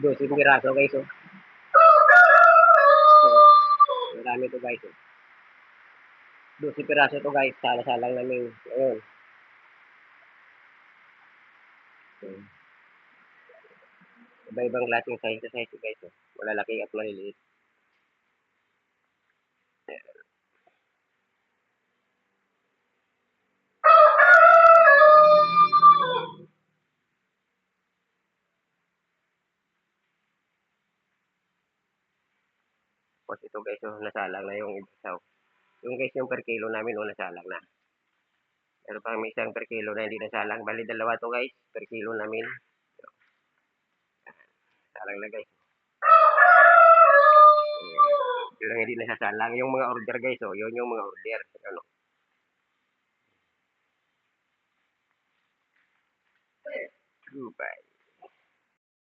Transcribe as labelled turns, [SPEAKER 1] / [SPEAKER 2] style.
[SPEAKER 1] 12 piraso guys, oh. Marami to guys, oh. 12 piraso to guys, salang namin ngayon. Iba-ibang klaseng size guys, oh. Malalaki at maliliit. Tapos ito guys, oh, nasalang na yung isaw. Yung guys, yung per kilo namin, oh, nasalang na. Pero pang may isang per kilo na hindi nasalang. Bali, dalawa to guys, per kilo namin. Salang na guys. Yun lang hindi nasasalang. Yung mga order guys, oh, yun yung mga order. Ano? Goodbye.